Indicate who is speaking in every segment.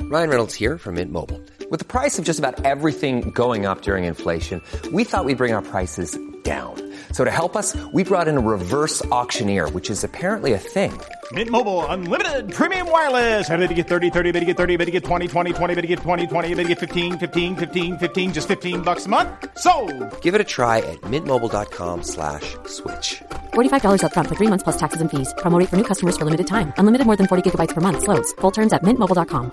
Speaker 1: Ryan Reynolds here from Mint Mobile. With the price of just about everything going up during inflation, we thought we'd bring our prices down. So to help us, we brought in a reverse auctioneer, which is apparently a thing.
Speaker 2: Mint Mobile Unlimited Premium Wireless. How to get 30, 30, bit to get 30, bit to get 20, 20, 20, bit to get 20, 20, bit to get 15, 15, 15, 15, just $15 a month? Sold!
Speaker 1: Give it a try at mintmobile.com/switch.
Speaker 3: $45 up front for 3 months plus taxes and fees. Promo rate for new customers for limited time. Unlimited more than 40 gigabytes per month. Slows full terms at mintmobile.com.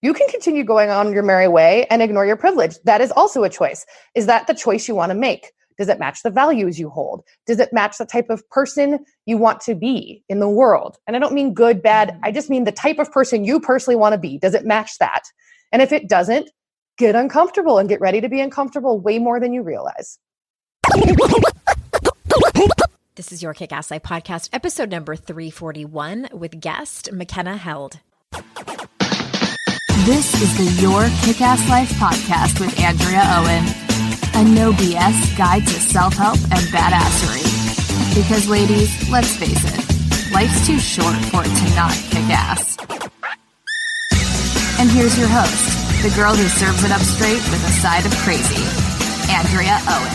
Speaker 4: You can continue going on your merry way and ignore your privilege. That is also a choice. Is that the choice you want to make? Does it match the values you hold? Does it match the type of person you want to be in the world? And I don't mean good, bad. I just mean the type of person you personally want to be. Does it match that? And if it doesn't, get uncomfortable and get ready to be uncomfortable way more than you realize.
Speaker 5: This is your Kick-Ass Life podcast, episode number 341 with guest Makenna Held.
Speaker 6: This is the Your Kick-Ass Life podcast with Andrea Owen, a no BS guide to self-help and badassery. Because ladies, let's face it, life's too short for it to not kick ass. And here's your host, the girl who serves it up straight with a side of crazy, Andrea Owen.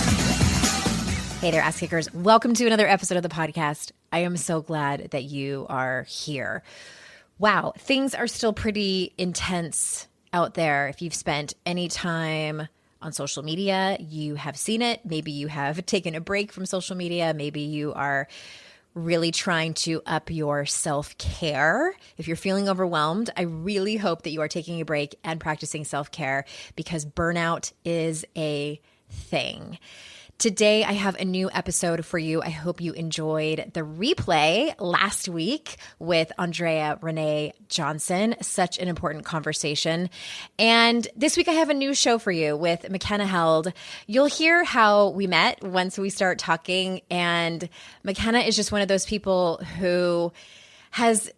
Speaker 5: Hey there, ass kickers. Welcome to another episode of the podcast. I am so glad that you are here. Wow, things are still pretty intense out there. If you've spent any time on social media, you have seen it. Maybe you have taken a break from social media. Maybe you are really trying to up your self-care. If you're feeling overwhelmed, I really hope that you are taking a break and practicing self-care because burnout is a thing. Today, I have a new episode for you. I hope you enjoyed the replay last week with Andrea Renee Johnson. Such an important conversation. And this week, I have a new show for you with Makenna Held. You'll hear how we met once we start talking. And Makenna is just one of those people who is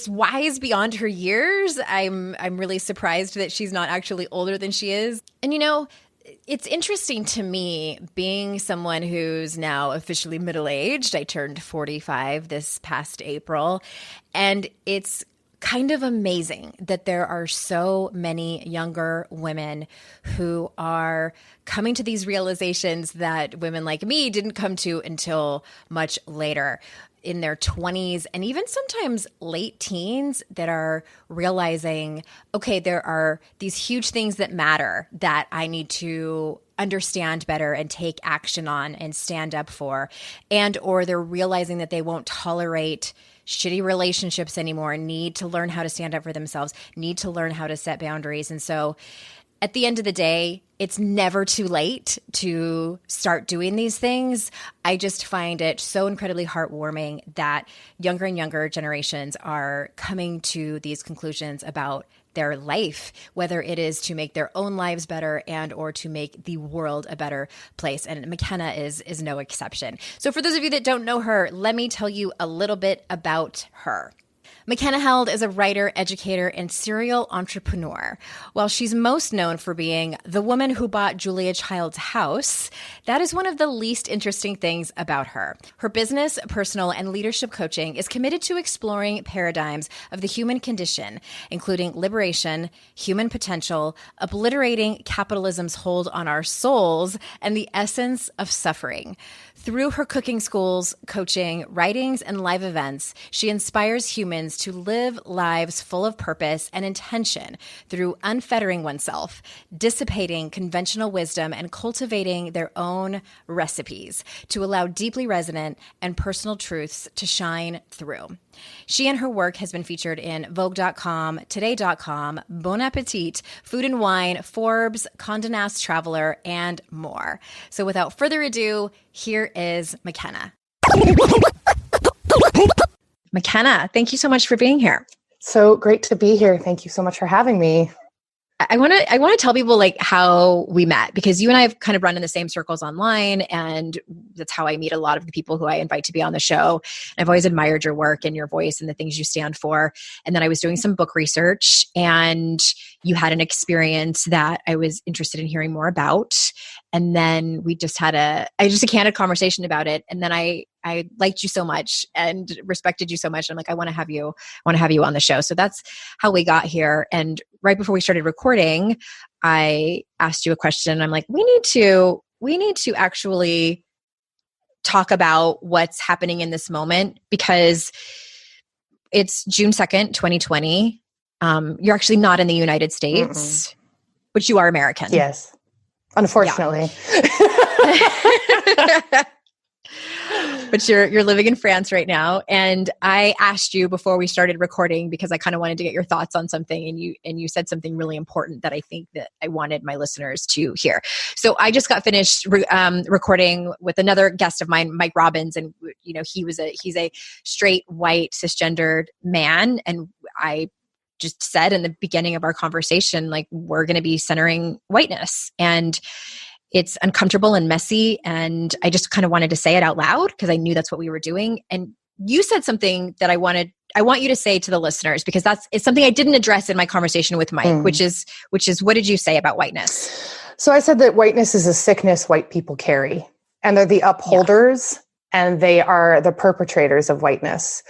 Speaker 5: wise beyond her years. I'm really surprised that she's not actually older than she is. And you know, it's interesting to me being someone who's now officially middle-aged. I turned 45 this past April, and it's kind of amazing that there are so many younger women who are coming to these realizations that women like me didn't come to until much later, in their 20s and even sometimes late teens, that are realizing, okay, there are these huge things that matter that I need to understand better and take action on and stand up for. And or they're realizing that they won't tolerate shitty relationships anymore, need to learn how to stand up for themselves, need to learn how to set boundaries. And so at the end of the day, it's never too late to start doing these things. I just find it so incredibly heartwarming that younger and younger generations are coming to these conclusions about their life, whether it is to make their own lives better and or to make the world a better place. And Makenna is no exception. So for those of you that don't know her, let me tell you a little bit about her. Makenna Held is a writer, educator, and serial entrepreneur. While she's most known for being the woman who bought Julia Child's house, that is one of the least interesting things about her. Her business, personal, and leadership coaching is committed to exploring paradigms of the human condition, including liberation, human potential, obliterating capitalism's hold on our souls, and the essence of suffering. Through her cooking schools, coaching, writings, and live events, she inspires humans to live lives full of purpose and intention through unfettering oneself, dissipating conventional wisdom, and cultivating their own recipes to allow deeply resonant and personal truths to shine through. She and her work has been featured in Vogue.com, Today.com, Bon Appetit, Food and Wine, Forbes, Condé Nast Traveler, and more. So without further ado, here is Makenna. Makenna, thank you so much for being here.
Speaker 4: So great to be here. Thank you so much for having me.
Speaker 5: I want to tell people like how we met, because you and I have kind of run in the same circles online, and that's how I meet a lot of the people who I invite to be on the show. And I've always admired your work and your voice and the things you stand for. And then I was doing some book research, and you had an experience that I was interested in hearing more about. And then we just had a candid conversation about it. And then I liked you so much and respected you so much. I'm like, I want to have you on the show. So that's how we got here. And right before we started recording, I asked you a question. I'm like, we need to actually talk about what's happening in this moment, because it's June 2nd, 2020. You're actually not in the United States, but you are American.
Speaker 4: Yes. Unfortunately.
Speaker 5: Yeah. But you're living in France right now. And I asked you before we started recording, because I kind of wanted to get your thoughts on something, and you said something really important that I think that I wanted my listeners to hear. So I just got finished recording with another guest of mine, Mike Robbins, and he's a straight, white, cisgendered man, and I just said in the beginning of our conversation, like, we're going to be centering whiteness, and it's uncomfortable and messy. And I just kind of wanted to say it out loud because I knew that's what we were doing. And you said something that I want you to say to the listeners, because it's something I didn't address in my conversation with Mike, which is, what did you say about whiteness?
Speaker 4: So I said that whiteness is a sickness white people carry, and they're the upholders and they are the perpetrators of whiteness.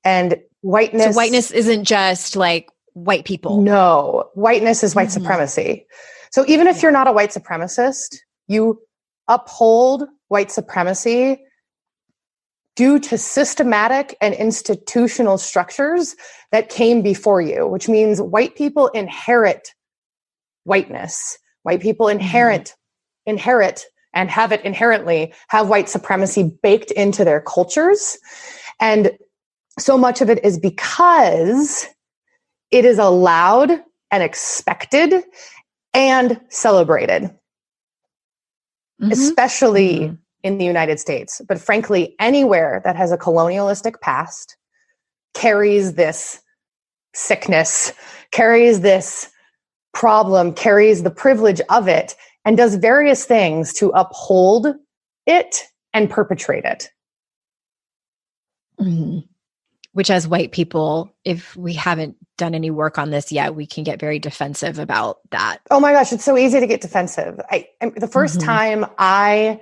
Speaker 4: And whiteness
Speaker 5: isn't just like white people.
Speaker 4: No, whiteness is white supremacy. So even if you're not a white supremacist, you uphold white supremacy due to systematic and institutional structures that came before you, which means white people inherit whiteness. White people inherit and have it inherently, have white supremacy baked into their cultures. And so much of it is because it is allowed and expected and celebrated, especially in the United States. But frankly, anywhere that has a colonialistic past carries this sickness, carries this problem, carries the privilege of it, and does various things to uphold it and perpetrate it.
Speaker 5: Which, as white people, if we haven't done any work on this yet, we can get very defensive about that.
Speaker 4: Oh my gosh, it's so easy to get defensive. The first time I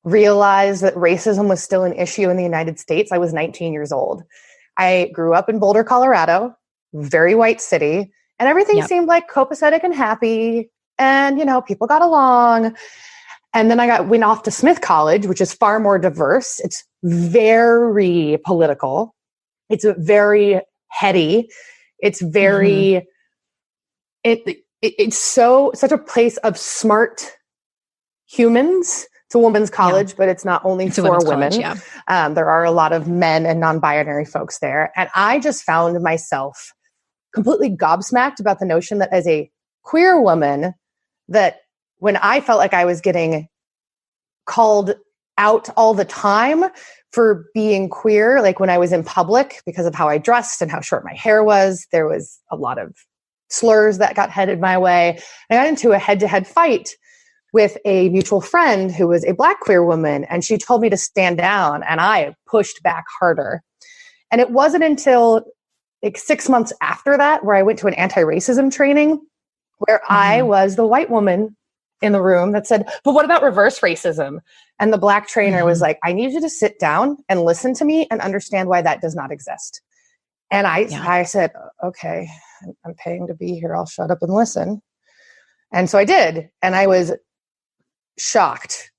Speaker 4: realized that racism was still an issue in the United States, I was 19 years old. I grew up in Boulder, Colorado, very white city, and everything seemed like copacetic and happy, and people got along. And then I went off to Smith College, which is far more diverse. It's very political. It's very heady. It's very, it's such a place of smart humans. It's a women's college, but it's not only for women. College, there are a lot of men and non-binary folks there. And I just found myself completely gobsmacked about the notion that as a queer woman, that when I felt like I was getting called out all the time for being queer, like when I was in public because of how I dressed and how short my hair was, there was a lot of slurs that got headed my way. I got into a head-to-head fight with a mutual friend who was a Black queer woman, and she told me to stand down, and I pushed back harder. And it wasn't until like 6 months after that where I went to an anti-racism training where I was the white woman in the room that said, but what about reverse racism? And the Black trainer was like, I need you to sit down and listen to me and understand why that does not exist. And I said, okay, I'm paying to be here. I'll shut up and listen. And so I did. And I was shocked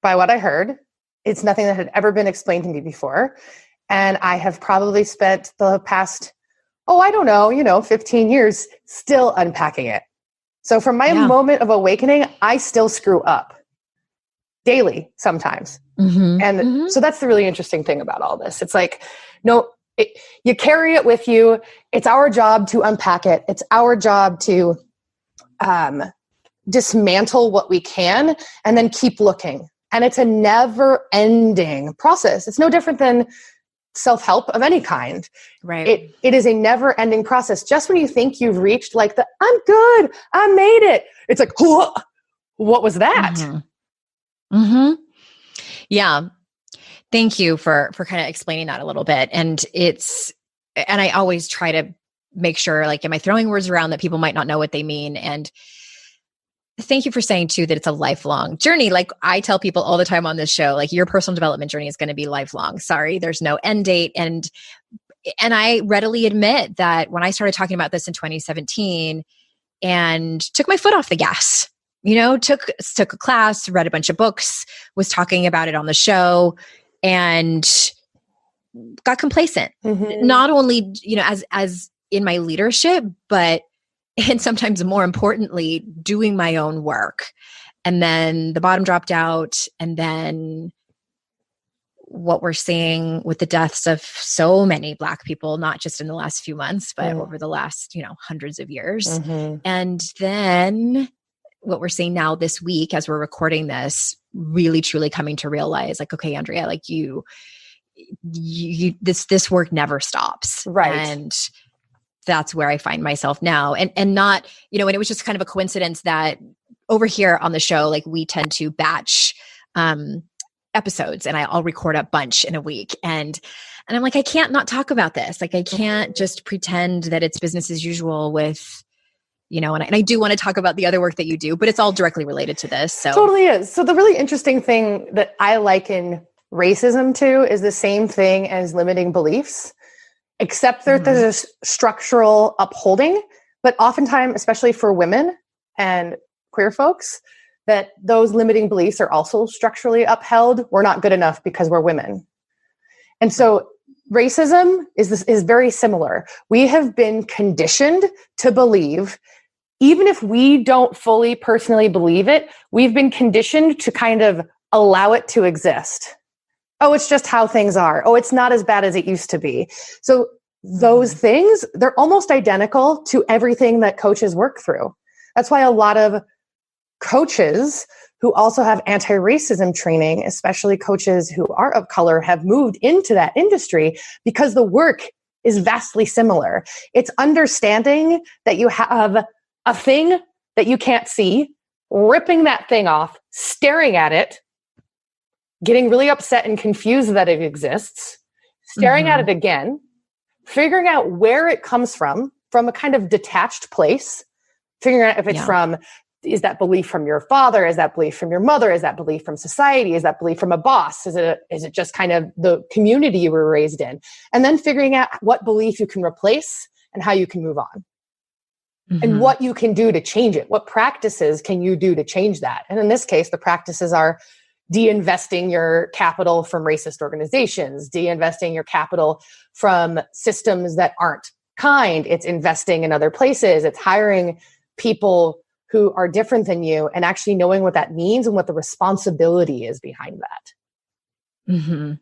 Speaker 4: by what I heard. It's nothing that had ever been explained to me before. And I have probably spent the past, 15 years still unpacking it. So from my moment of awakening, I still screw up daily sometimes. So that's the really interesting thing about all this. It's like, you carry it with you. It's our job to unpack it. It's our job to dismantle what we can and then keep looking. And it's a never ending process. It's no different than self-help of any kind.
Speaker 5: Right.
Speaker 4: It is a never ending process. Just when you think you've reached like I'm good, I made it. It's like, what was that?
Speaker 5: Yeah. Thank you for kind of explaining that a little bit. And I always try to make sure, like, am I throwing words around that people might not know what they mean? And thank you for saying too that it's a lifelong journey. Like I tell people all the time on this show, like your personal development journey is going to be lifelong. Sorry, there's no end date. And I readily admit that when I started talking about this in 2017 and took my foot off the gas, took a class, read a bunch of books, was talking about it on the show, and got complacent. Mm-hmm. Not only, as in my leadership, and sometimes more importantly, doing my own work. And then the bottom dropped out. And then what we're seeing with the deaths of so many Black people, not just in the last few months, but over the last, hundreds of years. Mm-hmm. And then what we're seeing now this week, as we're recording this, really truly coming to realize like, okay, Andrea, like this work never stops.
Speaker 4: Right.
Speaker 5: And that's where I find myself now. And not, and it was just kind of a coincidence that over here on the show, like we tend to batch episodes, and I'll record a bunch in a week. And I'm like, I can't not talk about this. Like, I can't just pretend that it's business as usual with, and I do want to talk about the other work that you do, but it's all directly related to this. So
Speaker 4: totally is. So the really interesting thing that I liken racism to is the same thing as limiting beliefs, except that there's a structural upholding, but oftentimes, especially for women and queer folks, that those limiting beliefs are also structurally upheld. We're not good enough because we're women. And so racism is very similar. We have been conditioned to believe, even if we don't fully personally believe it, we've been conditioned to kind of allow it to exist. Oh, it's just how things are. Oh, it's not as bad as it used to be. So those things, they're almost identical to everything that coaches work through. That's why a lot of coaches who also have anti-racism training, especially coaches who are of color, have moved into that industry because the work is vastly similar. It's understanding that you have a thing that you can't see, ripping that thing off, staring at it, getting really upset and confused that it exists, staring at it again, figuring out where it comes from a kind of detached place, figuring out if it's from, is that belief from your father? Is that belief from your mother? Is that belief from society? Is that belief from a boss? Is it just kind of the community you were raised in? And then figuring out what belief you can replace and how you can move on. And what you can do to change it. What practices can you do to change that? And in this case, the practices are de-investing your capital from racist organizations, de-investing your capital from systems that aren't kind. It's investing in other places. It's hiring people who are different than you and actually knowing what that means and what the responsibility is behind that.
Speaker 5: Mm-hmm.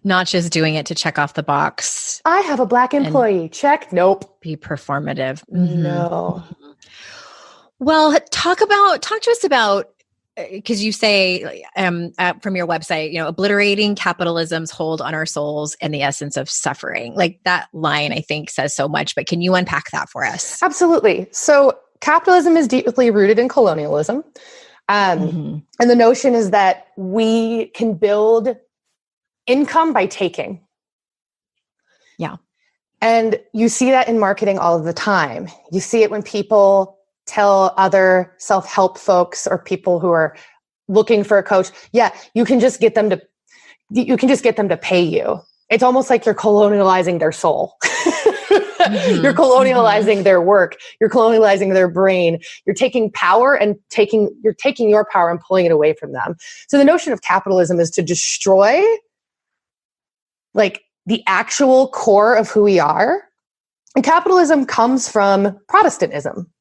Speaker 5: Not just doing it to check off the box.
Speaker 4: I have a Black employee. Check. Nope.
Speaker 5: Be performative.
Speaker 4: Mm-hmm. No.
Speaker 5: Well, talk to us about, because you say from your website, obliterating capitalism's hold on our souls and the essence of suffering. Like that line, I think, says so much, but can you unpack that for us?
Speaker 4: Absolutely. So capitalism is deeply rooted in colonialism. And the notion is that we can build income by taking.
Speaker 5: Yeah.
Speaker 4: And you see that in marketing all of the time. You see it when people tell other self-help folks or people who are looking for a coach, you can just get them to pay you. It's almost like you're colonializing their soul. You're colonializing their work. You're colonializing their brain. You're taking power and you're taking your power and pulling it away from them. So the notion of capitalism is to destroy like the actual core of who we are. And capitalism comes from Protestantism.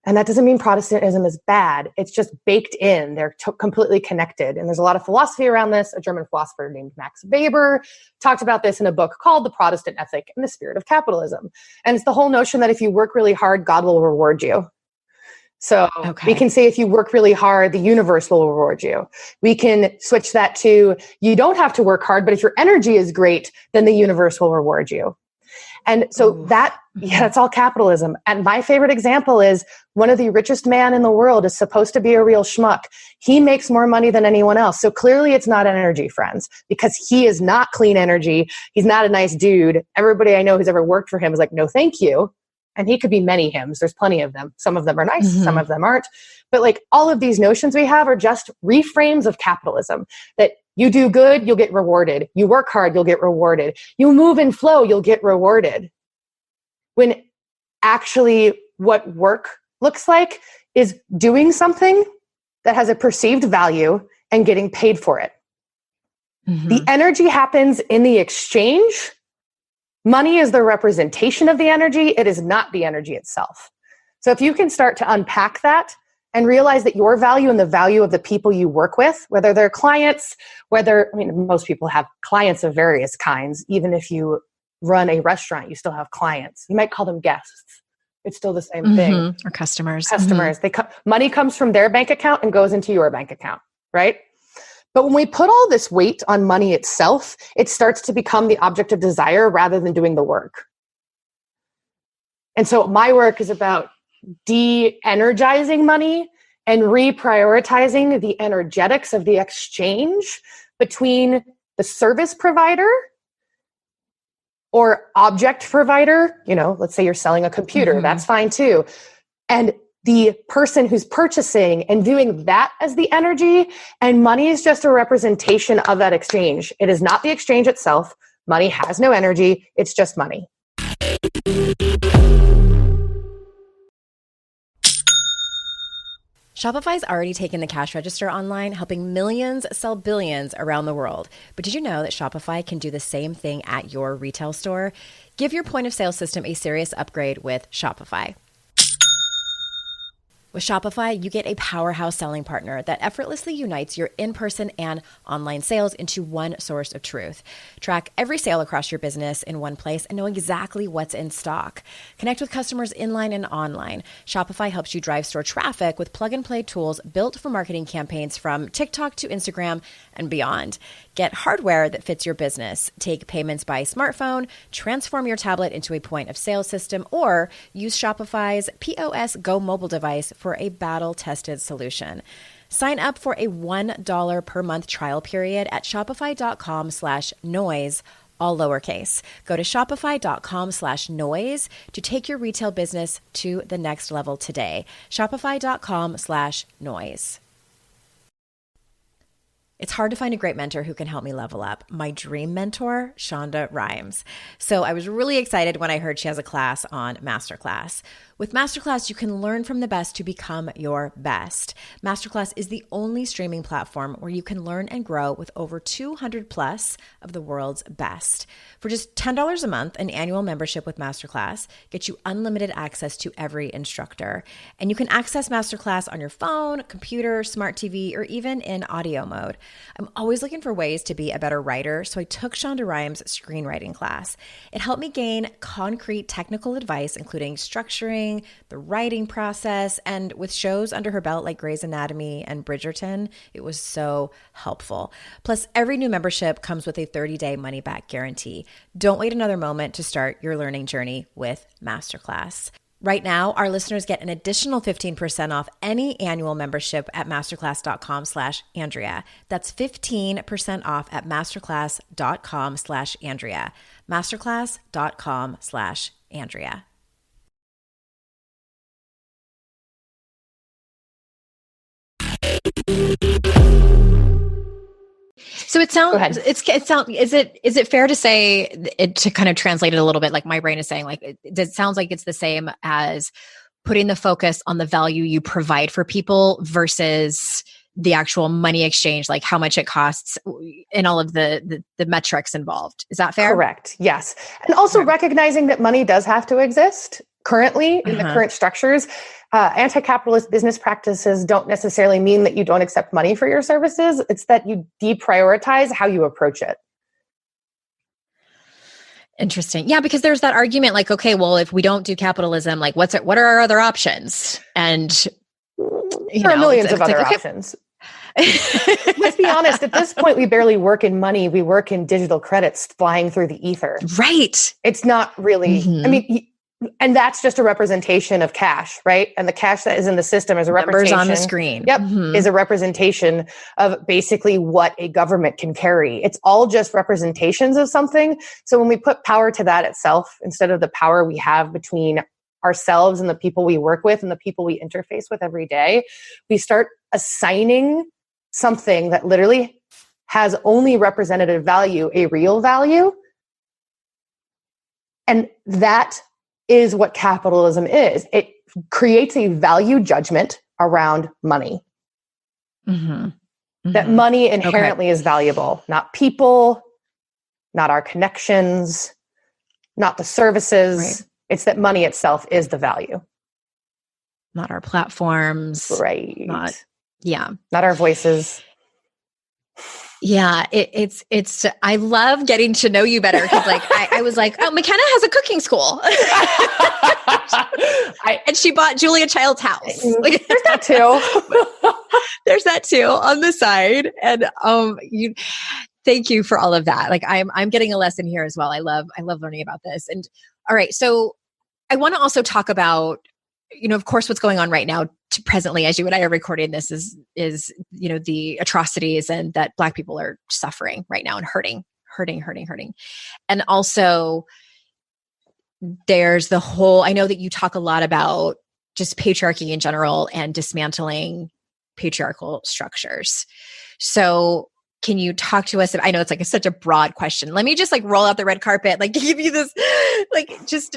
Speaker 4: And that doesn't mean Protestantism is bad. It's just baked in. They're completely connected. And there's a lot of philosophy around this. A German philosopher named Max Weber talked about this in a book called The Protestant Ethic and the Spirit of Capitalism. And it's the whole notion that if you work really hard, God will reward you. So we can say if you work really hard, the universe will reward you. We can switch that to you don't have to work hard, but if your energy is great, then the universe will reward you. And so that's all capitalism. And my favorite example is one of the richest man in the world is supposed to be a real schmuck. He makes more money than anyone else. So clearly it's not energy, friends, because he is not clean energy. He's not a nice dude. Everybody I know who's ever worked for him is like, no, thank you. And he could be many hymns. There's plenty of them. Some of them are nice, some of them aren't. But like all of these notions we have are just reframes of capitalism, that you do good, you'll get rewarded. You work hard, you'll get rewarded. You move and flow, you'll get rewarded. When actually what work looks like is doing something that has a perceived value and getting paid for it. The energy happens in the exchange. Money is the representation of the energy. It is not the energy itself. So if you can start to unpack that and realize that your value and the value of the people you work with, whether they're clients, most people have clients of various kinds. Even if you run a restaurant, you still have clients. You might call them guests. It's still the same thing.
Speaker 5: Or customers.
Speaker 4: Money comes from their bank account and goes into your bank account, right? But when we put all this weight on money itself, it starts to become the object of desire rather than doing the work. And so my work is about de-energizing money and reprioritizing the energetics of the exchange between the service provider or object provider. Let's say you're selling a computer, that's fine too. And the person who's purchasing and viewing that as the energy, and money is just a representation of that exchange. It is not the exchange itself. Money has no energy. It's just money.
Speaker 5: Shopify's already taken the cash register online, helping millions sell billions around the world. But did you know that Shopify can do the same thing at your retail store? Give your point of sale system a serious upgrade with Shopify. With Shopify, you get a powerhouse selling partner that effortlessly unites your in-person and online sales into one source of truth. Track every sale across your business in one place and know exactly what's in stock. Connect with customers inline and online. Shopify helps you drive store traffic with plug-and-play tools built for marketing campaigns from TikTok to Instagram and beyond. Get hardware that fits your business. Take payments by smartphone, transform your tablet into a point of sale system, or use Shopify's POS Go mobile device for a battle-tested solution. Sign up for a $1 per month trial period at shopify.com/noise, all lowercase. Go to shopify.com/noise to take your retail business to the next level today. Shopify.com/noise. It's hard to find a great mentor who can help me level up. My dream mentor, Shonda Rhimes. So I was really excited when I heard she has a class on Masterclass. With Masterclass, you can learn from the best to become your best. Masterclass is the only streaming platform where you can learn and grow with over 200 plus of the world's best. For just $10 a month, an annual membership with Masterclass gets you unlimited access to every instructor. And you can access Masterclass on your phone, computer, smart TV, or even in audio mode. I'm always looking for ways to be a better writer, so I took Shonda Rhimes' screenwriting class. It helped me gain concrete technical advice, including structuring, the writing process, and with shows under her belt like Grey's Anatomy and Bridgerton, it was so helpful. Plus, every new membership comes with a 30-day money-back guarantee. Don't wait another moment to start your learning journey with Masterclass. Right now, our listeners get an additional 15% off any annual membership at masterclass.com/Andrea. That's 15% off at masterclass.com/Andrea. Masterclass.com/Andrea.
Speaker 7: So it sounds, is it fair to say it, to kind of translate it a little bit, like my brain is saying, like, it sounds like it's the same as putting the focus on the value you provide for people versus the actual money exchange, like how much it costs and all of the metrics involved. Is that fair?
Speaker 4: Correct. Yes. And also recognizing that money does have to exist currently in the current structures. Anti-capitalist business practices don't necessarily mean that you don't accept money for your services. It's that you deprioritize how you approach it.
Speaker 7: Interesting. Yeah, because there's that argument like, okay, well, if we don't do capitalism, like what are our other options? And
Speaker 4: there are millions of other options. Let's be honest, at this point, we barely work in money. We work in digital credits flying through the ether.
Speaker 7: Right.
Speaker 4: It's not really, I mean, and that's just a representation of cash, right? And the cash that is in the system is a representation.
Speaker 7: Numbers on the screen.
Speaker 4: Yep. Is a representation of basically what a government can carry. It's all just representations of something. So when we put power to that itself, instead of the power we have between ourselves and the people we work with and the people we interface with every day, we start assigning something that literally has only representative value, a real value. And that is what capitalism is. It creates a value judgment around money. That money inherently is valuable, not people, not our connections, not the services. Right. It's that money itself is the value.
Speaker 7: Not our platforms.
Speaker 4: Right.
Speaker 7: Not
Speaker 4: our voices.
Speaker 7: Yeah, it's. I love getting to know you better because, like, I was like, oh, Makenna has a cooking school, and she bought Julia Child's house. Like,
Speaker 4: there's that too.
Speaker 7: There's that too on the side, and thank you for all of that. Like, I'm getting a lesson here as well. I love learning about this. And all right, so I want to also talk about, of course, what's going on right now presently, as you and I are recording this, is the atrocities and that Black people are suffering right now and hurting. And also there's the whole, I know that you talk a lot about just patriarchy in general and dismantling patriarchal structures. So can you talk to us? I know it's like such a broad question. Let me just like roll out the red carpet, like give you this, like just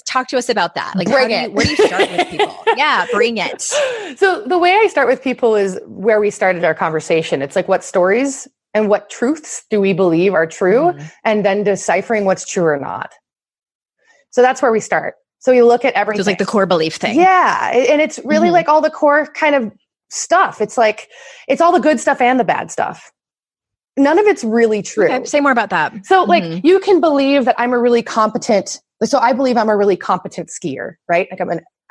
Speaker 7: talk to us about that. Like, where do you start with people? Yeah, bring it.
Speaker 4: So the way I start with people is where we started our conversation. It's like, what stories and what truths do we believe are true? And then deciphering what's true or not. So that's where we start. So you look at everything.
Speaker 7: So it's like the core belief thing.
Speaker 4: Yeah. And it's really like all the core kind of stuff. It's like, it's all the good stuff and the bad stuff. None of it's really true.
Speaker 7: Okay, say more about that.
Speaker 4: So like you can believe that I'm a really competent, so I believe I'm a really competent skier, right? Like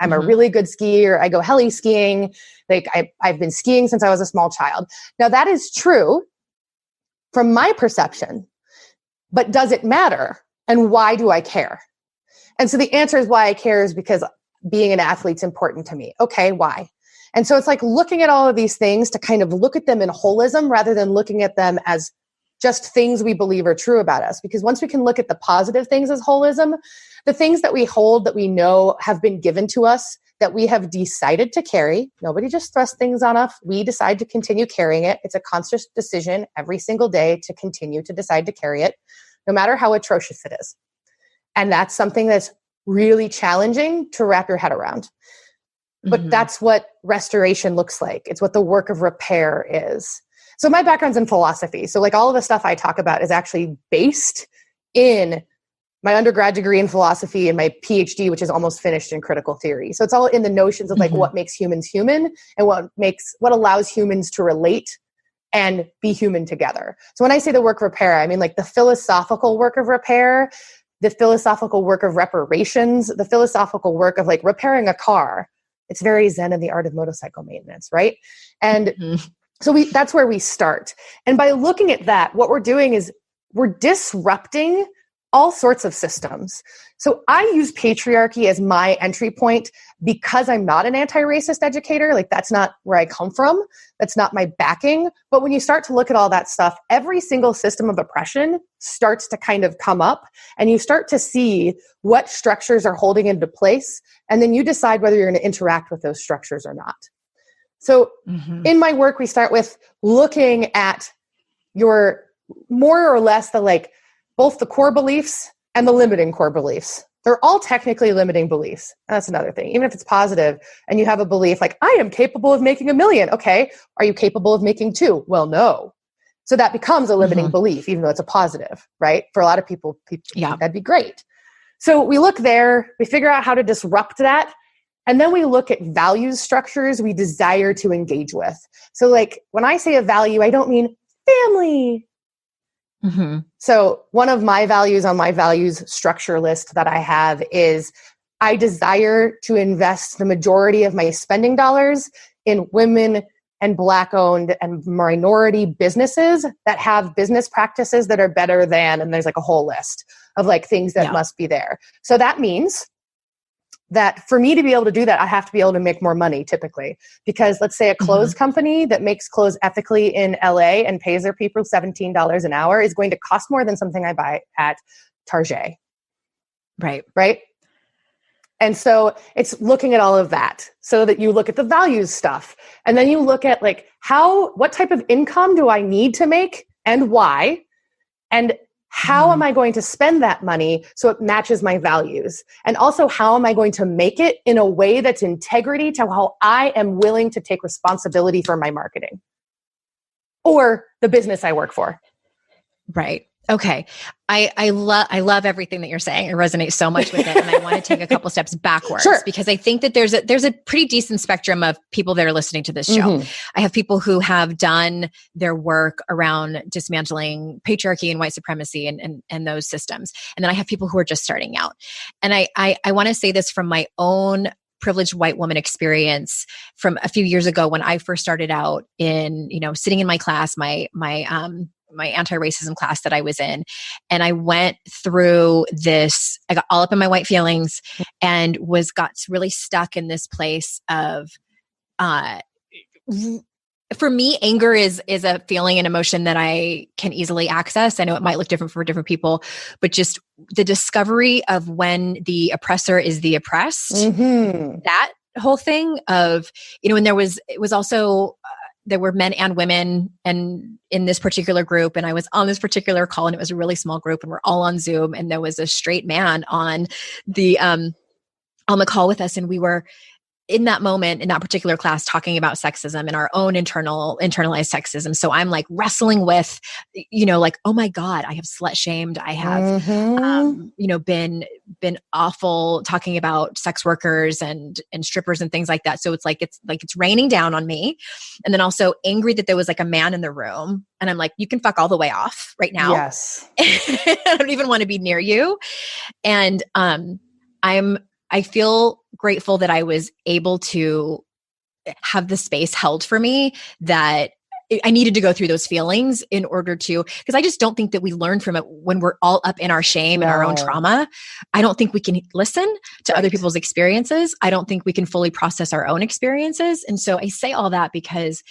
Speaker 4: I'm a really good skier. I go heli skiing. Like I've been skiing since I was a small child. Now that is true from my perception, but does it matter? And why do I care? And so the answer is why I care is because being an athlete's important to me. Okay, why? And so it's like looking at all of these things to kind of look at them in holism rather than looking at them as just things we believe are true about us. Because once we can look at the positive things as holism, the things that we hold that we know have been given to us, that we have decided to carry, nobody just thrusts things on us. We decide to continue carrying it. It's a conscious decision every single day to continue to decide to carry it, no matter how atrocious it is. And that's something that's really challenging to wrap your head around. But that's what restoration looks like. It's what the work of repair is. So my background's in philosophy. So like all of the stuff I talk about is actually based in my undergrad degree in philosophy and my PhD, which is almost finished in critical theory. So it's all in the notions of like what makes humans human and what allows humans to relate and be human together. So when I say the work of repair, I mean like the philosophical work of repair, the philosophical work of reparations, the philosophical work of like repairing a car. It's very Zen in the art of motorcycle maintenance, right? And so that's where we start. And by looking at that, what we're doing is we're disrupting all sorts of systems. So I use patriarchy as my entry point because I'm not an anti-racist educator. Like that's not where I come from. That's not my backing. But when you start to look at all that stuff, every single system of oppression starts to kind of come up and you start to see what structures are holding into place. And then you decide whether you're going to interact with those structures or not. So in my work, we start with looking at your more or less the like both the core beliefs and the limiting core beliefs. They're all technically limiting beliefs. And that's another thing. Even if it's positive and you have a belief like, I am capable of making 1 million. Okay. Are you capable of making 2? Well, no. So that becomes a limiting belief, even though it's a positive, right? For a lot of people think that'd be great. So we look there, we figure out how to disrupt that. And then we look at values structures we desire to engage with. So like when I say a value, I don't mean family. So one of my values on my values structure list that I have is I desire to invest the majority of my spending dollars in women and Black owned and minority businesses that have business practices that are better than, and there's like a whole list of like things that must be there. So that means that for me to be able to do that, I have to be able to make more money typically. Because let's say a clothes company that makes clothes ethically in LA and pays their people $17 an hour is going to cost more than something I buy at Target.
Speaker 7: Right.
Speaker 4: Right. And so it's looking at all of that so that you look at the values stuff. And then you look at like what type of income do I need to make and why? And how am I going to spend that money so it matches my values? And also, how am I going to make it in a way that's integrity to how I am willing to take responsibility for my marketing or the business I work for?
Speaker 7: Right. Okay. I love everything that you're saying. I resonate so much with it. And I want to take a couple steps backwards because I think that there's a pretty decent spectrum of people that are listening to this show. I have people who have done their work around dismantling patriarchy and white supremacy and those systems. And then I have people who are just starting out. And I want to say this from my own privileged white woman experience from a few years ago when I first started out in, sitting in my class, my anti-racism class that I was in. And I went through this, I got all up in my white feelings and got really stuck in this place of, for me, anger is a feeling and emotion that I can easily access. I know it might look different for different people, but just the discovery of when the oppressor is the oppressed, that whole thing of, and it was also, there were men and women and in this particular group. And I was on this particular call and it was a really small group and we're all on Zoom. And there was a straight man on the call with us. And we were in that moment, in that particular class, talking about sexism and our own internalized sexism. So I'm like wrestling with, like, oh my God, I have slut shamed. I have, been awful talking about sex workers and strippers and things like that. So it's raining down on me. And then also angry that there was like a man in the room. And I'm like, you can fuck all the way off right now.
Speaker 4: Yes.
Speaker 7: I don't even want to be near you. And I feel grateful that I was able to have the space held for me that I needed to go through those feelings in order to, because I just don't think that we learn from it when we're all up in our shame and our own trauma. I don't think we can listen to other people's experiences. I don't think we can fully process our own experiences. And so I say all that because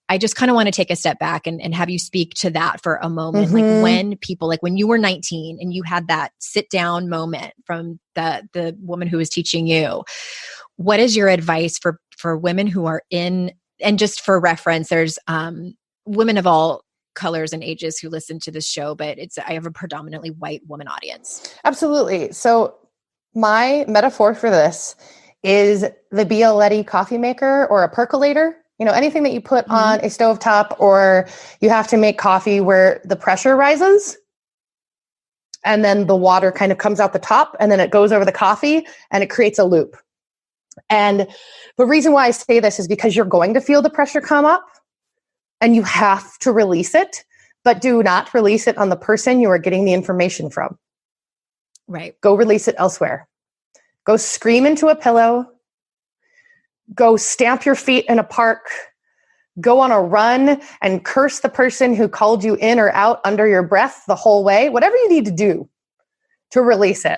Speaker 7: I just kind of want to take a step back and have you speak to that for a moment. Like when people, like when you were 19 and you had that sit down moment from the woman who was teaching you, what is your advice for women who are in, and just for reference, there's women of all colors and ages who listen to this show, but I have a predominantly white woman audience.
Speaker 4: Absolutely. So my metaphor for this is the Bialetti coffee maker or a percolator. Anything that you put on a stovetop or you have to make coffee where the pressure rises and then the water kind of comes out the top and then it goes over the coffee and it creates a loop. And the reason why I say this is because you're going to feel the pressure come up and you have to release it, but do not release it on the person you are getting the information from.
Speaker 7: Right.
Speaker 4: Go release it elsewhere. Go scream into a pillow. Go stamp your feet in a park, go on a run and curse the person who called you in or out under your breath the whole way, whatever you need to do to release it.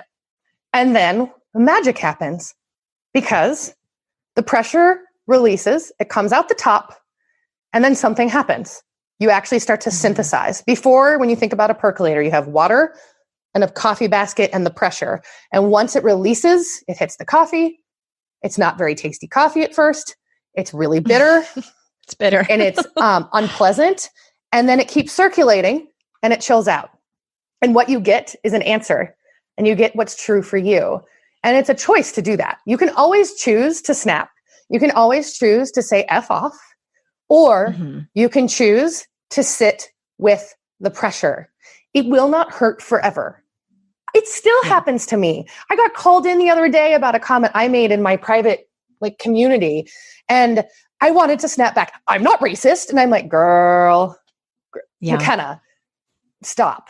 Speaker 4: And then magic happens because the pressure releases, it comes out the top, and then something happens. You actually start to synthesize. Before, when you think about a percolator, you have water and a coffee basket and the pressure. And once it releases, it hits the coffee. It's not very tasty coffee at first. It's really bitter.
Speaker 7: It's bitter.
Speaker 4: And it's unpleasant. And then it keeps circulating and it chills out. And what you get is an answer. And you get what's true for you. And it's a choice to do that. You can always choose to snap. You can always choose to say F off. Or you can choose to sit with the pressure. It will not hurt forever. It still happens to me. I got called in the other day about a comment I made in my private community, and I wanted to snap back. I'm not racist. And I'm like, girl, Makenna, stop.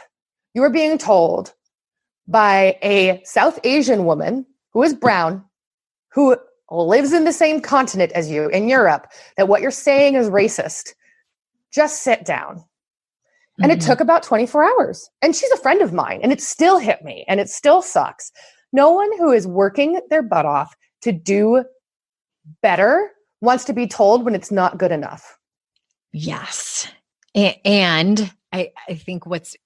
Speaker 4: You are being told by a South Asian woman who is brown, who lives in the same continent as you in Europe, that what you're saying is racist. Just sit down. And it took about 24 hours. And she's a friend of mine. And it still hit me. And it still sucks. No one who is working their butt off to do better wants to be told when it's not good enough.
Speaker 7: Yes. And I think what's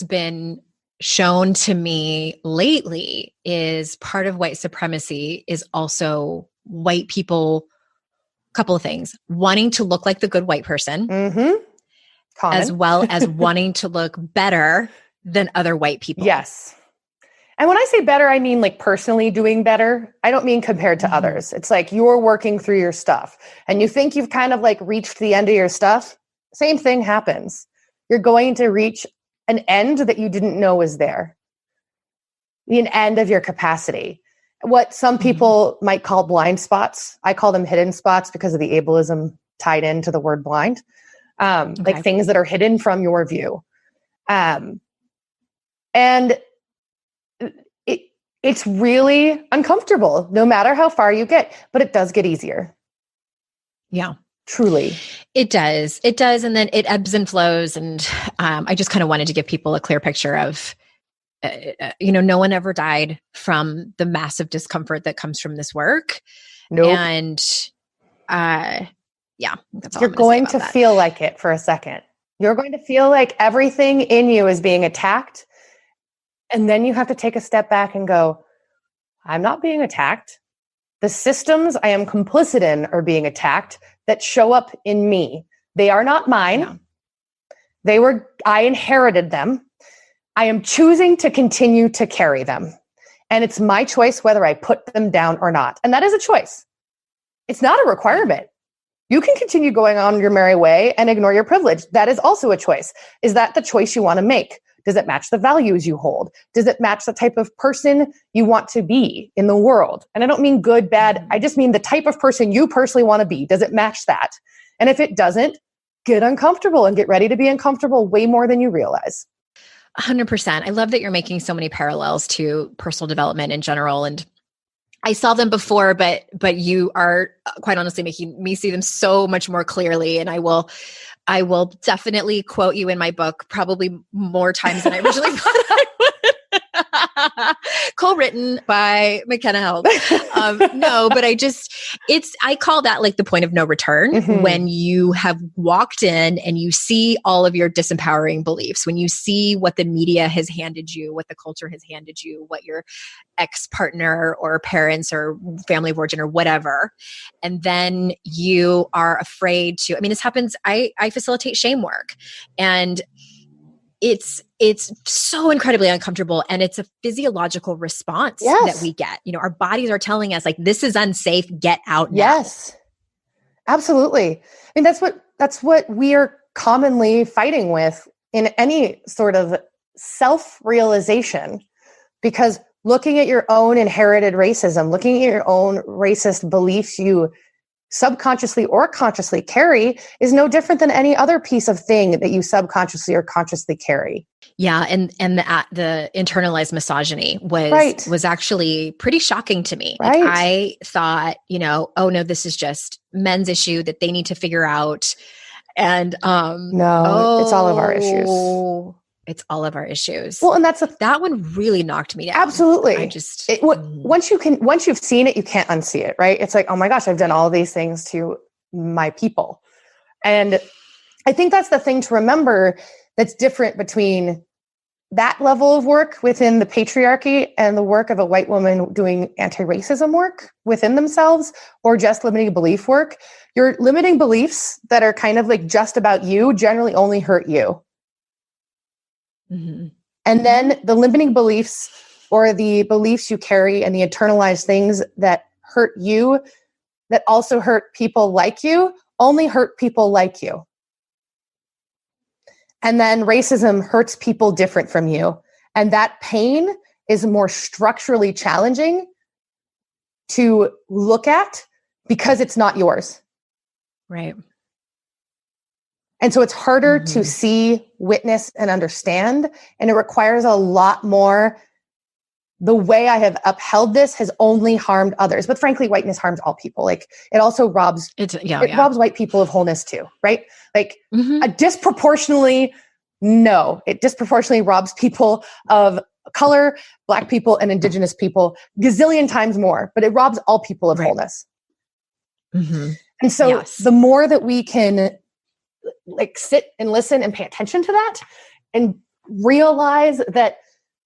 Speaker 7: been shown to me lately is part of white supremacy is also white people, couple of things, wanting to look like the good white person, as well as wanting to look better than other white people.
Speaker 4: Yes. And when I say better, I mean like personally doing better. I don't mean compared to others. It's like you're working through your stuff and you think you've kind of like reached the end of your stuff. Same thing happens. You're going to reach an end that you didn't know was there. An end of your capacity. What some people might call blind spots. I call them hidden spots because of the ableism tied into the word blind. Like things that are hidden from your view. And it's really uncomfortable no matter how far you get, but it does get easier.
Speaker 7: Yeah.
Speaker 4: Truly.
Speaker 7: It does. It does. And then it ebbs and flows. And I just kind of wanted to give people a clear picture of, no one ever died from the massive discomfort that comes from this work.
Speaker 4: Nope.
Speaker 7: And that's all
Speaker 4: you're going to feel like it for a second. You're going to feel like everything in you is being attacked. And then you have to take a step back and go, I'm not being attacked. The systems I am complicit in are being attacked that show up in me. They are not mine. Yeah. I inherited them. I am choosing to continue to carry them. And it's my choice whether I put them down or not. And that is a choice. It's not a requirement. You can continue going on your merry way and ignore your privilege. That is also a choice. Is that the choice you want to make? Does it match the values you hold? Does it match the type of person you want to be in the world? And I don't mean good, bad. I just mean the type of person you personally want to be. Does it match that? And if it doesn't, get uncomfortable and get ready to be uncomfortable way more than you realize.
Speaker 7: 100%. I love that you're making so many parallels to personal development in general. And I saw them before, but you are quite honestly making me see them so much more clearly. And I will definitely quote you in my book, probably more times than I originally thought I would. Co-written by Makenna Held. No, but I call that like the point of no return when you have walked in and you see all of your disempowering beliefs, when you see what the media has handed you, what the culture has handed you, what your ex-partner or parents or family of origin or whatever. And then you are afraid to, this happens, I facilitate shame work, and it's so incredibly uncomfortable, and it's a physiological response that we get. Our bodies are telling us like, this is unsafe, get out now.
Speaker 4: Yes, absolutely. That's what we are commonly fighting with in any sort of self-realization, because looking at your own inherited racism, looking at your own racist beliefs you subconsciously or consciously carry is no different than any other piece of thing that you subconsciously or consciously carry.
Speaker 7: Yeah. And the internalized misogyny was actually pretty shocking to me.
Speaker 4: Right.
Speaker 7: Like, I thought, oh no, this is just men's issue that they need to figure out. And it's all of our issues. It's all of our issues.
Speaker 4: Well, and that
Speaker 7: one really knocked me down.
Speaker 4: Absolutely. Once you've seen it, you can't unsee it, right? It's like, oh my gosh, I've done all these things to my people. And I think that's the thing to remember that's different between that level of work within the patriarchy and the work of a white woman doing anti-racism work within themselves, or just limiting belief work. Your limiting beliefs that are kind of like just about you generally only hurt you. Mm-hmm. And then the limiting beliefs or the beliefs you carry and the internalized things that hurt you, that also hurt people like you, only hurt people like you. And then racism hurts people different from you. And that pain is more structurally challenging to look at because it's not yours.
Speaker 7: Right.
Speaker 4: And so it's harder to see, witness, and understand. And it requires a lot more. The way I have upheld this has only harmed others. But frankly, whiteness harms all people. Like, it also robs robs white people of wholeness too, right? Like it disproportionately robs people of color, Black people, and Indigenous people gazillion times more, but it robs all people of wholeness. Mm-hmm. And so the more that we can like sit and listen and pay attention to that and realize that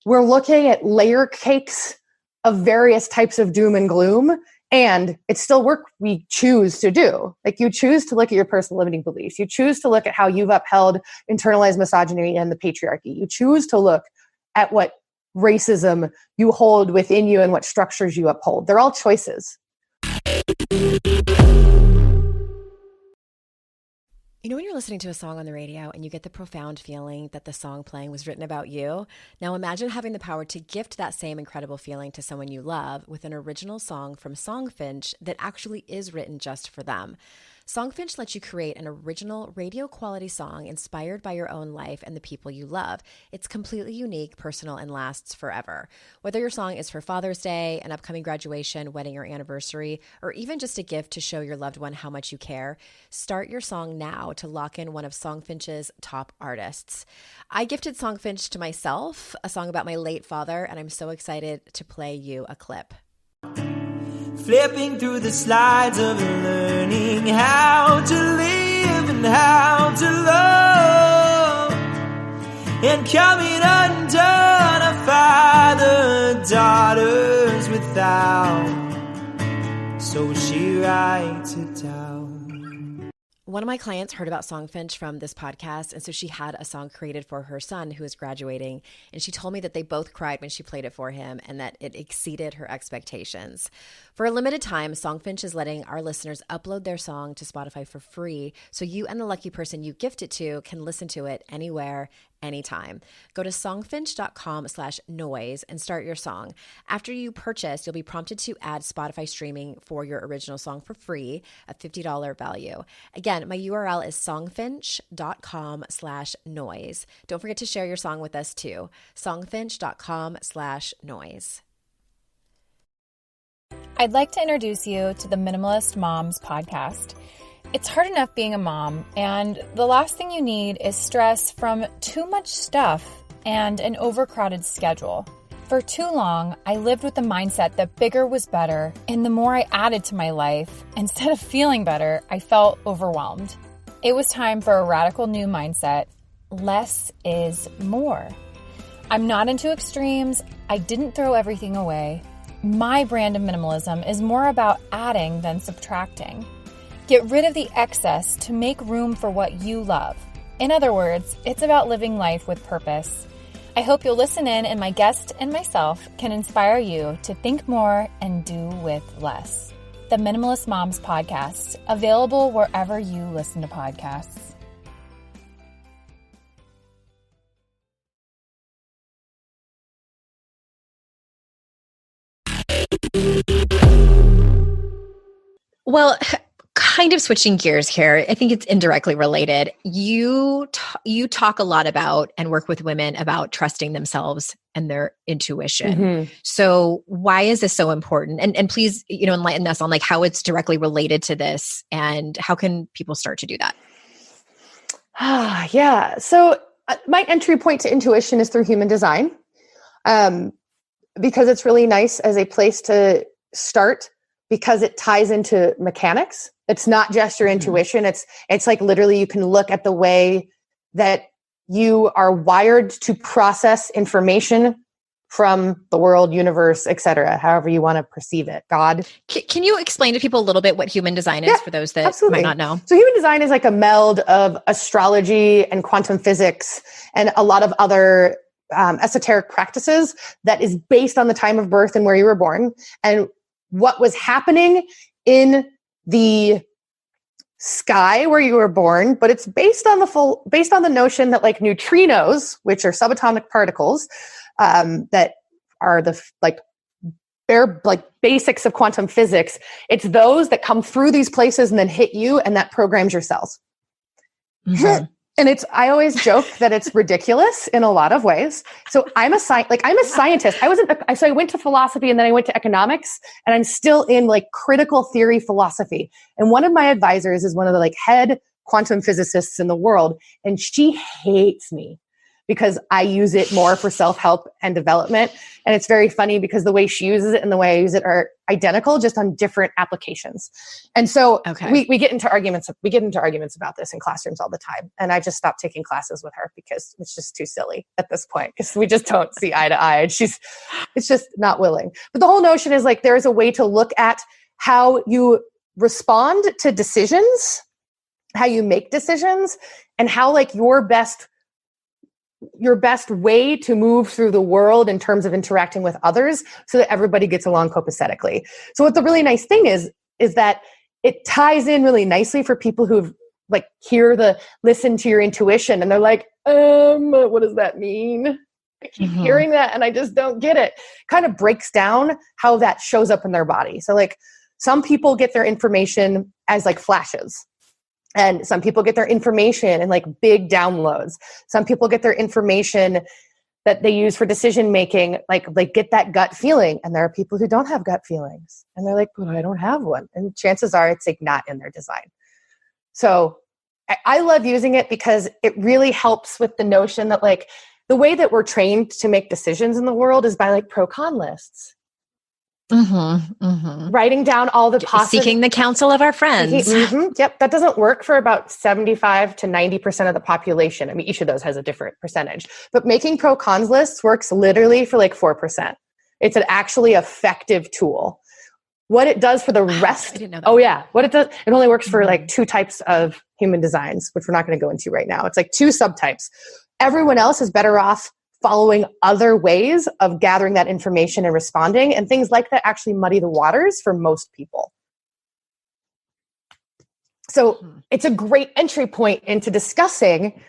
Speaker 4: we're looking at layer cakes of various types of doom and gloom. And it's still work we choose to do. Like you choose to look at your personal limiting beliefs. You choose to look at how you've upheld internalized misogyny and the patriarchy. You choose to look at what racism you hold within you and what structures you uphold. They're all choices.
Speaker 5: You know, when you're listening to a song on the radio and you get the profound feeling that the song playing was written about you? Now imagine having the power to gift that same incredible feeling to someone you love with an original song from Songfinch that actually is written just for them. Songfinch lets you create an original radio quality song inspired by your own life and the people you love. It's completely unique, personal, and lasts forever. Whether your song is for Father's Day, an upcoming graduation, wedding, or anniversary, or even just a gift to show your loved one how much you care, start your song now to lock in one of Songfinch's top artists. I gifted Songfinch to myself, a song about my late father, and I'm so excited to play you a clip.
Speaker 8: Flipping through the slides of learning how to live and how to love, and coming undone a father, daughters without, so she writes it down.
Speaker 5: One of my clients heard about Songfinch from this podcast, and so she had a song created for her son who is graduating, and she told me that they both cried when she played it for him and that it exceeded her expectations. For a limited time, Songfinch is letting our listeners upload their song to Spotify for free, so you and the lucky person you gift it to can listen to it anywhere, anytime. Go to songfinch.com/noise and start your song. After you purchase, you'll be prompted to add Spotify streaming for your original song for free, a $50 value. Again, my URL is songfinch.com/noise. Don't forget to share your song with us too. songfinch.com/noise.
Speaker 9: I'd like to introduce you to the Minimalist Moms podcast. It's hard enough being a mom, and the last thing you need is stress from too much stuff and an overcrowded schedule. For too long, I lived with the mindset that bigger was better, and the more I added to my life, instead of feeling better, I felt overwhelmed. It was time for a radical new mindset. Less is more. I'm not into extremes. I didn't throw everything away. My brand of minimalism is more about adding than subtracting. Get rid of the excess to make room for what you love. In other words, it's about living life with purpose. I hope you'll listen in, and my guest and myself can inspire you to think more and do with less. The Minimalist Moms podcast, available wherever you listen to podcasts.
Speaker 7: Well, kind of switching gears here, I think it's indirectly related. You talk a lot about and work with women about trusting themselves and their intuition. Mm-hmm. So why is this so important? And please, enlighten us on like how it's directly related to this and how can people start to do that?
Speaker 4: Yeah. So my entry point to intuition is through human design, because it's really nice as a place to start, because it ties into mechanics. It's not just your intuition. It's like literally you can look at the way that you are wired to process information from the world, universe, etc., however you want to perceive it. God.
Speaker 7: Can you explain to people a little bit what human design is for those that
Speaker 4: absolutely.
Speaker 7: might not know?
Speaker 4: So human design is like a meld of astrology and quantum physics and a lot of other esoteric practices that is based on the time of birth and where you were born and what was happening in the sky where you were born, but it's based on the notion that like neutrinos, which are subatomic particles, that are the bare basics of quantum physics. It's those that come through these places and then hit you, and that programs your cells. Mm-hmm. And I always joke that it's ridiculous in a lot of ways. So I'm a scientist. So I went to philosophy and then I went to economics, and I'm still in critical theory philosophy. And one of my advisors is one of the head quantum physicists in the world. And she hates me because I use it more for self-help and development. And it's very funny because the way she uses it and the way I use it are identical, just on different applications. And so we get into arguments. We get into arguments about this in classrooms all the time. And I just stopped taking classes with her because it's just too silly at this point, because we just don't see eye to eye. And it's just not willing. But the whole notion is like, there is a way to look at how you respond to decisions, how you make decisions, and how like your best way to move through the world in terms of interacting with others so that everybody gets along copacetically. So what the really nice thing is that it ties in really nicely for people who've like listen to your intuition and they're like, what does that mean? I keep hearing that and I just don't get it. Kind of breaks down how that shows up in their body. So like some people get their information as like flashes. And some people get their information in like big downloads. Some people get their information that they use for decision making, like get that gut feeling. And there are people who don't have gut feelings. And they're like, well, I don't have one. And chances are it's like not in their design. So I love using it because it really helps with the notion that like the way that we're trained to make decisions in the world is by like pro-con lists. Writing down all the possible,
Speaker 7: seeking the counsel of our friends.
Speaker 4: Yep. That doesn't work for about 75 to 90% of the population. I mean, each of those has a different percentage, but making pro cons lists works literally for like 4%. It's an actually effective tool. What it does for the rest. I didn't know that. Oh yeah. What it does, it only works for like 2 types of human designs, which we're not going to go into right now. It's like 2 subtypes. Everyone else is better off following other ways of gathering that information and responding, and things like that actually muddy the waters for most people. So it's a great entry point into discussing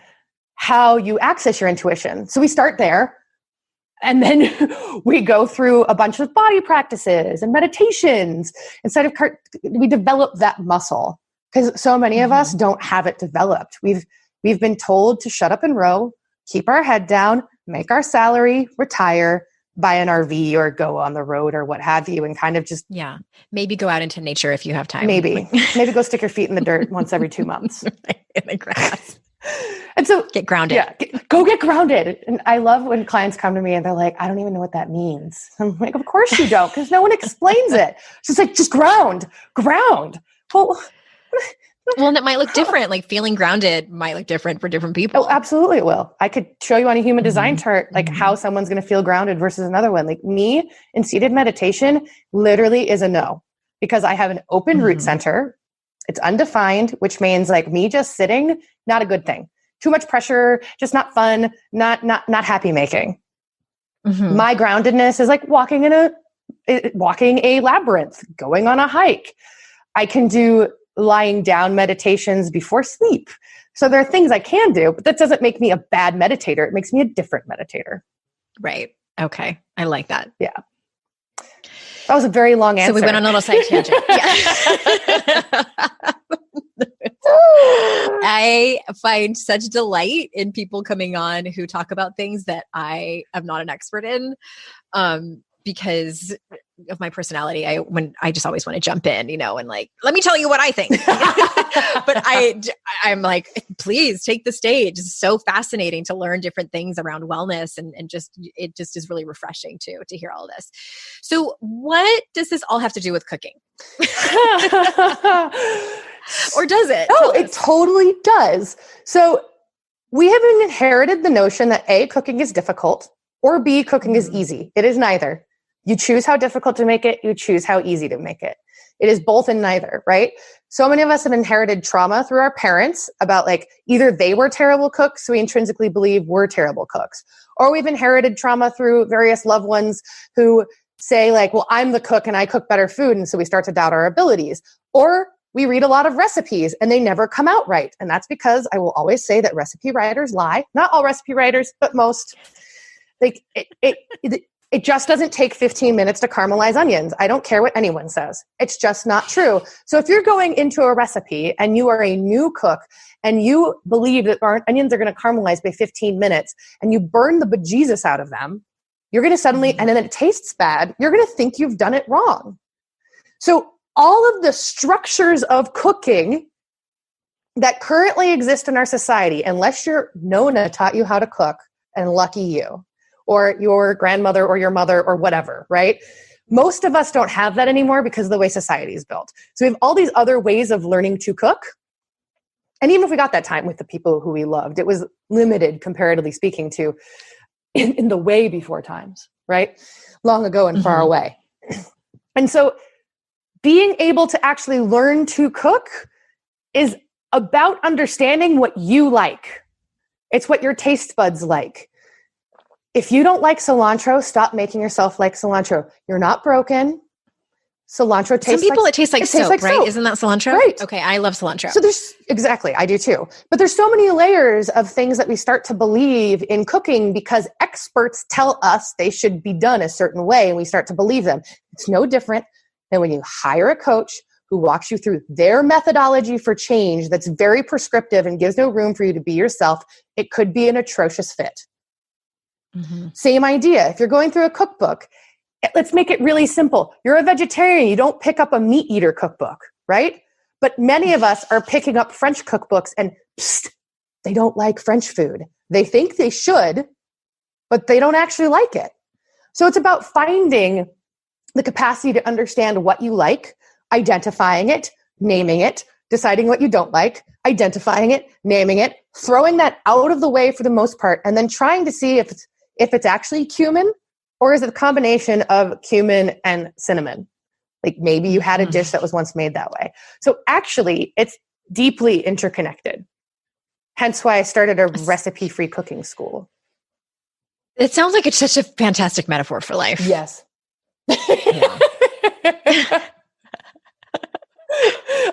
Speaker 4: how you access your intuition. So we start there, and then we go through a bunch of body practices and meditations. We develop that muscle because so many of us don't have it developed. We've been told to shut up and row, keep our head down, make our salary, retire, buy an RV or go on the road or what have you, and kind of just...
Speaker 7: Yeah. Maybe go out into nature if you have time.
Speaker 4: Maybe go stick your feet in the dirt once every 2 months.
Speaker 7: In the grass.
Speaker 4: And so... Get
Speaker 7: grounded.
Speaker 4: Yeah. Go get grounded. And I love when clients come to me and they're like, I don't even know what that means. I'm like, of course you don't, because no one explains it. It's just like, just ground.
Speaker 7: Well, and it might look different. Like feeling grounded might look different for different people.
Speaker 4: Oh, absolutely it will. I could show you on a human design chart, like how someone's going to feel grounded versus another one. Like me in seated meditation literally is a no, because I have an open root center. It's undefined, which means like me just sitting, not a good thing. Too much pressure, just not fun, not happy making. My groundedness is like walking a labyrinth, going on a hike. I can do lying down meditations before sleep. So there are things I can do, but that doesn't make me a bad meditator. It makes me a different meditator.
Speaker 7: Right. Okay. I like that.
Speaker 4: Yeah. That was a very long answer.
Speaker 7: So we went on a little side tangent. I find such delight in people coming on who talk about things that I am not an expert in. Because of my personality, I just always want to jump in, and like, let me tell you what I think. But I'm like, please take the stage. It's so fascinating to learn different things around wellness, and it just is really refreshing to hear all this. So what does this all have to do with cooking? Or does it?
Speaker 4: Oh, it totally does. So we have inherited the notion that A, cooking is difficult, or B, cooking is easy. It is neither. You choose how difficult to make it. You choose how easy to make it. It is both and neither, right? So many of us have inherited trauma through our parents about like either they were terrible cooks, so we intrinsically believe we're terrible cooks, or we've inherited trauma through various loved ones who say like, well, I'm the cook and I cook better food. And so we start to doubt our abilities. Or we read a lot of recipes and they never come out right. And that's because I will always say that recipe writers lie. Not all recipe writers, but most. Like it just doesn't take 15 minutes to caramelize onions. I don't care what anyone says. It's just not true. So if you're going into a recipe and you are a new cook and you believe that onions are going to caramelize by 15 minutes and you burn the bejesus out of them, you're going to suddenly, and then it tastes bad, you're going to think you've done it wrong. So all of the structures of cooking that currently exist in our society, unless your Nona taught you how to cook, and lucky you, or your grandmother or your mother or whatever, right? Most of us don't have that anymore because of the way society is built. So we have all these other ways of learning to cook. And even if we got that time with the people who we loved, it was limited, comparatively speaking, to in the way before times, right? Long ago and far away. And so being able to actually learn to cook is about understanding what you like. It's what your taste buds like. If you don't like cilantro, stop making yourself like cilantro. You're not broken. Cilantro tastes like...
Speaker 7: Some people, it tastes like soap, right?
Speaker 4: Soap.
Speaker 7: Isn't that cilantro?
Speaker 4: Right.
Speaker 7: Okay, I love cilantro.
Speaker 4: So exactly, I do too. But there's so many layers of things that we start to believe in cooking because experts tell us they should be done a certain way, and we start to believe them. It's no different than when you hire a coach who walks you through their methodology for change that's very prescriptive and gives no room for you to be yourself. It could be an atrocious fit. Same idea. If you're going through a cookbook, let's make it really simple. You're a vegetarian. You don't pick up a meat eater cookbook, right? But many of us are picking up French cookbooks and they don't like French food. They think they should, but they don't actually like it. So it's about finding the capacity to understand what you like, identifying it, naming it, deciding what you don't like, identifying it, naming it, throwing that out of the way for the most part, and then trying to see if it's actually cumin, or is it a combination of cumin and cinnamon? Like maybe you had a dish that was once made that way. So actually, it's deeply interconnected. Hence why I started a recipe-free cooking school.
Speaker 7: It sounds like it's such a fantastic metaphor for life.
Speaker 4: Yes.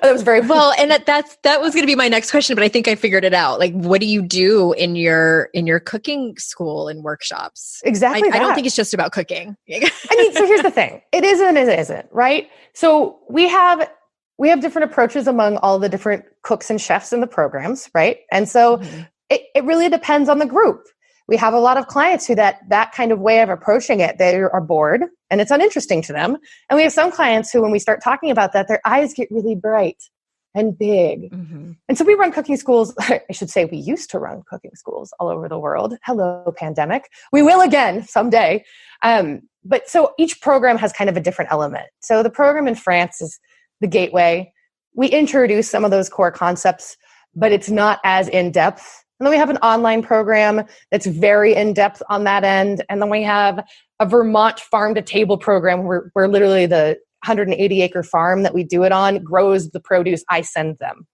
Speaker 4: That was very
Speaker 7: well, and that was going to be my next question, but I think I figured it out. Like, what do you do in your cooking school and workshops?
Speaker 4: Exactly.
Speaker 7: I don't think it's just about cooking.
Speaker 4: I mean, so here's the thing: it isn't and it isn't, right? So we have different approaches among all the different cooks and chefs in the programs, right? And so it really depends on the group. We have a lot of clients who that kind of way of approaching it, they are bored and it's uninteresting to them. And we have some clients who, when we start talking about that, their eyes get really bright and big. And so we run cooking schools. I should say we used to run cooking schools all over the world. Hello, pandemic. We will again someday. But so each program has kind of a different element. So the program in France is the gateway. We introduce some of those core concepts, but it's not as in-depth. And then we have an online program that's very in-depth on that end. And then we have a Vermont farm-to-table program where literally the 180-acre farm that we do it on grows the produce I send them.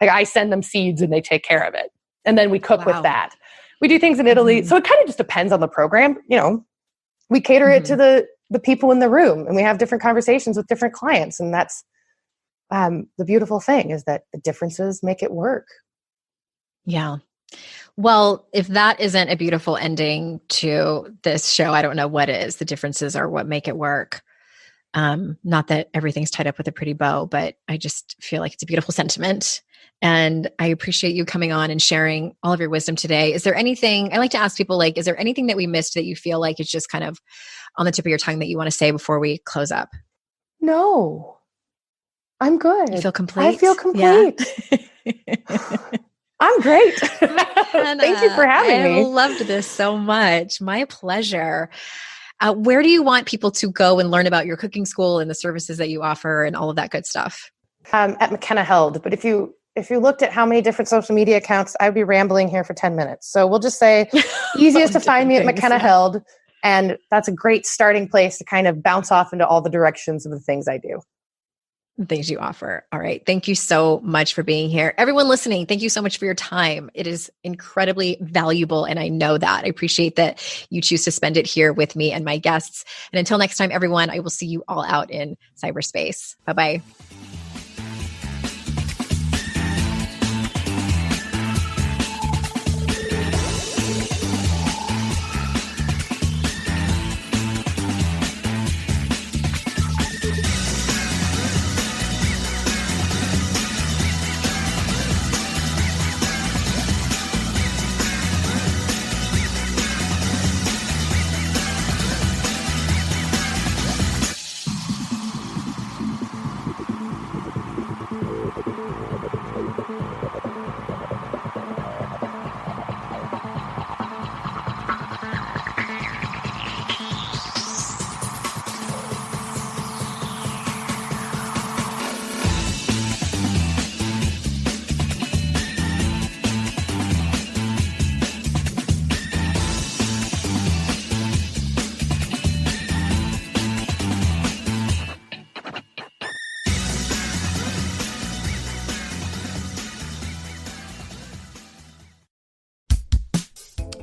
Speaker 4: Like I send them seeds and they take care of it. And then we cook with that. We do things in Italy. So it kind of just depends on the program. You know, we cater it to the people in the room, and we have different conversations with different clients. And that's the beautiful thing, is that the differences make it work. Yeah.
Speaker 7: Well, if that isn't a beautiful ending to this show, I don't know what is. The differences are what make it work. Not that everything's tied up with a pretty bow, but I just feel like it's a beautiful sentiment. And I appreciate you coming on and sharing all of your wisdom today. Is there anything, I like to ask people, like, is there anything that we missed that you feel like is just kind of on the tip of your tongue that you want to say before we close up?
Speaker 4: No, I'm good.
Speaker 7: You feel complete?
Speaker 4: I feel complete. Yeah. I'm great. Thank you for having me.
Speaker 7: I loved this so much. My pleasure. Where do you want people to go and learn about your cooking school and the services that you offer and all of that good stuff?
Speaker 4: At Makenna Held. But if you looked at how many different social media accounts, I'd be rambling here for 10 minutes. So we'll just say easiest to find me at Makenna Held. And that's a great starting place to kind of bounce off into all the directions of the things I do.
Speaker 7: Things you offer. All right. Thank you so much for being here. Everyone listening, thank you so much for your time. It is incredibly valuable. And I know that. I appreciate that you choose to spend it here with me and my guests. And until next time, everyone, I will see you all out in cyberspace. Bye-bye.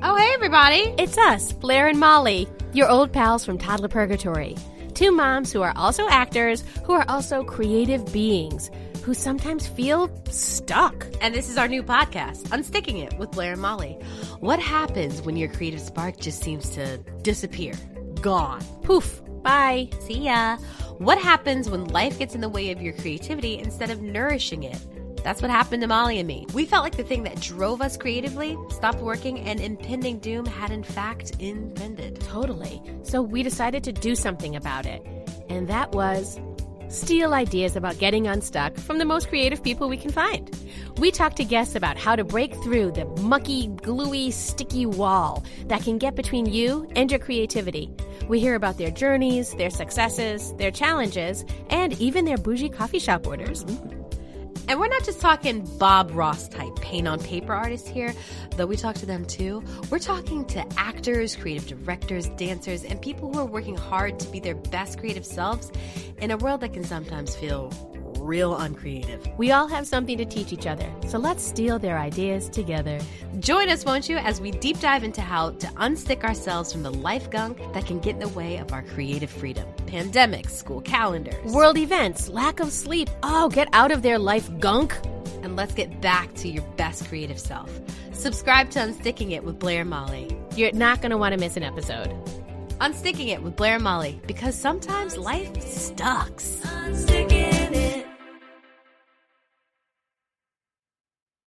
Speaker 10: Oh, hey, everybody.
Speaker 11: It's us, Blair and Molly, your old pals from Toddler Purgatory. Two moms who are also actors, who are also creative beings, who sometimes feel stuck.
Speaker 10: And this is our new podcast, Unsticking It with Blair and Molly. What happens when your creative spark just seems to disappear? Gone.
Speaker 11: Poof. Bye.
Speaker 10: See ya. What happens when life gets in the way of your creativity instead of nourishing it? That's what happened to Molly and me. We felt like the thing that drove us creatively stopped working and impending doom had in fact impended.
Speaker 11: Totally. So we decided to do something about it. And that was steal ideas about getting unstuck from the most creative people we can find. We talked to guests about how to break through the mucky, gluey, sticky wall that can get between you and your creativity. We hear about their journeys, their successes, their challenges, and even their bougie coffee shop orders.
Speaker 10: And we're not just talking Bob Ross type paint on paper artists here, though we talk to them too. We're talking to actors, creative directors, dancers, and people who are working hard to be their best creative selves in a world that can sometimes feel real uncreative.
Speaker 11: We all have something to teach each other, so let's steal their ideas together.
Speaker 10: Join us, won't you, as we deep dive into how to unstick ourselves from the life gunk that can get in the way of our creative freedom. Pandemics, school calendars,
Speaker 11: world events, lack of sleep. Oh, get out of their life gunk.
Speaker 10: And let's get back to your best creative self. Subscribe to Unsticking It with Blair and Molly.
Speaker 11: You're not going to want to miss an episode.
Speaker 10: Unsticking It with Blair and Molly, because sometimes life sucks.
Speaker 8: Unsticking